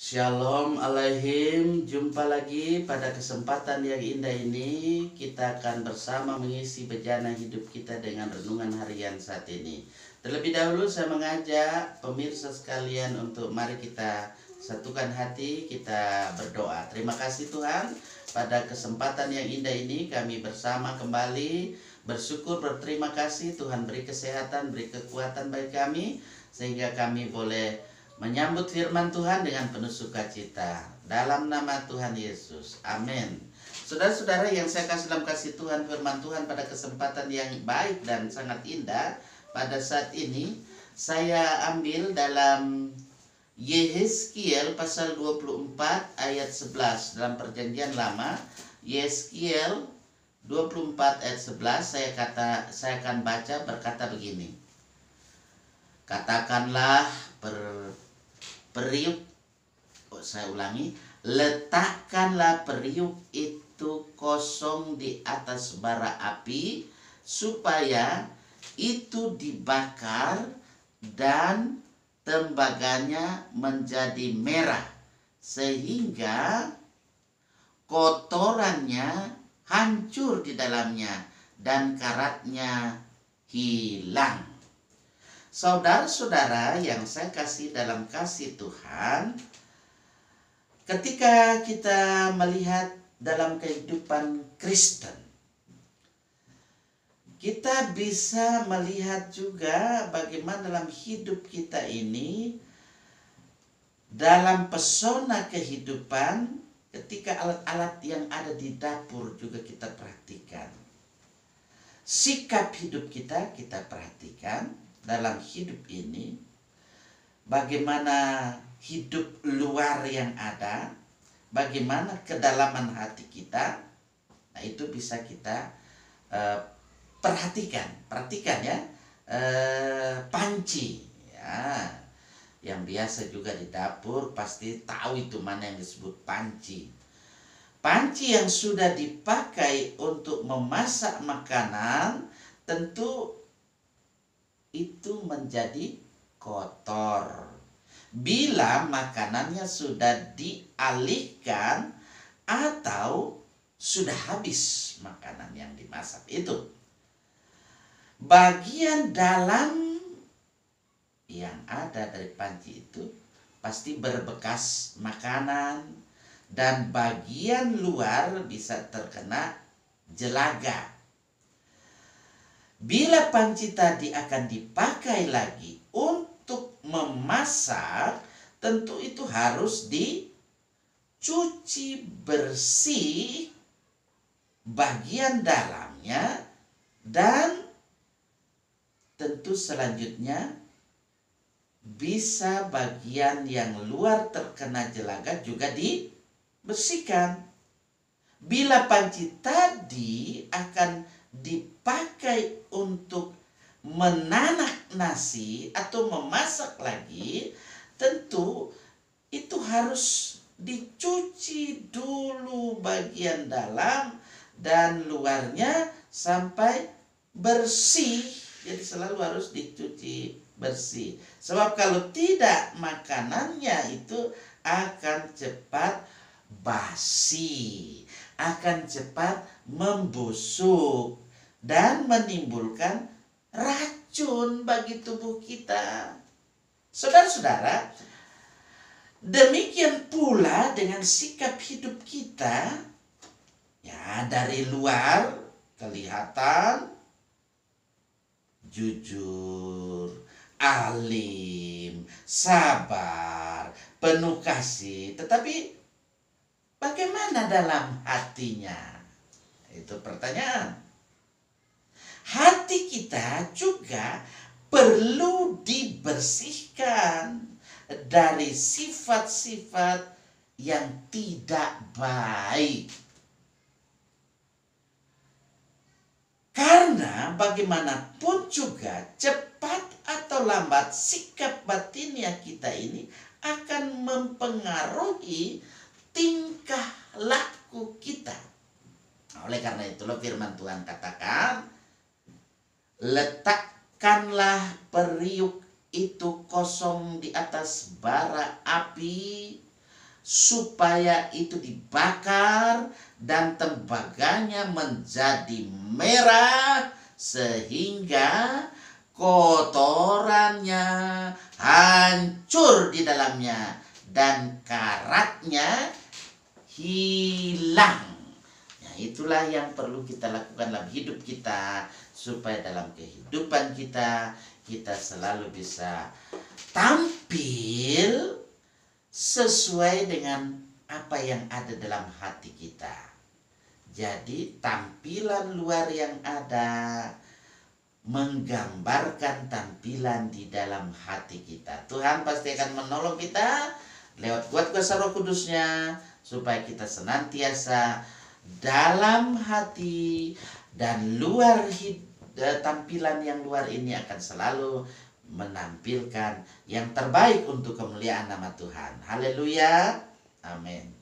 Shalom Alaihim, jumpa lagi pada kesempatan yang indah ini. Kita akan bersama mengisi bejana hidup kita dengan renungan harian saat ini. Terlebih dahulu saya mengajak pemirsa sekalian untuk mari kita satukan hati, kita berdoa. Terima kasih Tuhan, pada kesempatan yang indah ini kami bersama kembali bersyukur, berterima kasih. Tuhan beri kesehatan, beri kekuatan bagi kami, sehingga kami boleh menyambut firman Tuhan dengan penuh sukacita. Dalam nama Tuhan Yesus. Amin. Saudara-saudara yang saya kasih dalam kasih Tuhan, firman Tuhan pada kesempatan yang baik dan sangat indah pada saat ini saya ambil dalam Yehezkiel pasal 24 ayat 11 dalam perjanjian lama. Yehezkiel 24 ayat 11 saya akan baca berkata begini. Katakanlah periuk, saya ulangi, letakkanlah periuk itu kosong di atas bara api supaya itu dibakar dan tembaganya menjadi merah sehingga kotorannya hancur di dalamnya dan karatnya hilang. Saudara-saudara yang saya kasih dalam kasih Tuhan, ketika kita melihat dalam kehidupan Kristen, kita bisa melihat juga bagaimana dalam hidup kita ini, dalam pesona kehidupan, ketika alat-alat yang ada di dapur juga kita perhatikan. Sikap hidup kita perhatikan. Dalam hidup ini, bagaimana hidup luar yang ada, bagaimana kedalaman hati kita, nah itu bisa kita perhatikan ya, panci ya, yang biasa juga di dapur pasti tahu itu mana yang disebut panci. Panci yang sudah dipakai untuk memasak makanan tentu itu menjadi kotor bila makanannya sudah dialihkan atau sudah habis makanan yang dimasak itu. Bagian dalam yang ada dari panci itu pasti berbekas makanan, dan bagian luar bisa terkena jelaga. Bila panci tadi akan dipakai lagi untuk memasak, tentu itu harus dicuci bersih bagian dalamnya, dan tentu selanjutnya bisa bagian yang luar terkena jelaga juga dibersihkan. Bila panci tadi akan dipakai untuk menanak nasi atau memasak lagi, tentu itu harus dicuci dulu bagian dalam dan luarnya sampai bersih. Jadi selalu harus dicuci bersih. Sebab kalau tidak, makanannya itu akan cepat basi, akan cepat membusuk dan menimbulkan racun bagi tubuh kita. Saudara-saudara, demikian pula dengan sikap hidup kita. Ya, dari luar kelihatan jujur, alim, sabar, penuh kasih, tetapi bagaimana dalam hatinya? Itu pertanyaan. Hati kita juga perlu dibersihkan dari sifat-sifat yang tidak baik. Karena bagaimanapun juga, cepat atau lambat, sikap batinnya kita ini akan mempengaruhi tingkah laku kita. Oleh karena itulah firman Tuhan katakan, letakkanlah periuk itu kosong di atas bara api supaya itu dibakar dan tembaganya menjadi merah sehingga kotorannya hancur di dalamnya dan karatnya hilang. Nah, itulah yang perlu kita lakukan dalam hidup kita, supaya dalam kehidupan kita selalu bisa tampil sesuai dengan apa yang ada dalam hati kita. Jadi tampilan luar yang ada menggambarkan tampilan di dalam hati kita. Tuhan pasti akan menolong kita lewat kuasa Roh Kudusnya, supaya kita senantiasa dalam hati dan luar tampilan yang luar ini akan selalu menampilkan yang terbaik untuk kemuliaan nama Tuhan. Haleluya. Amin.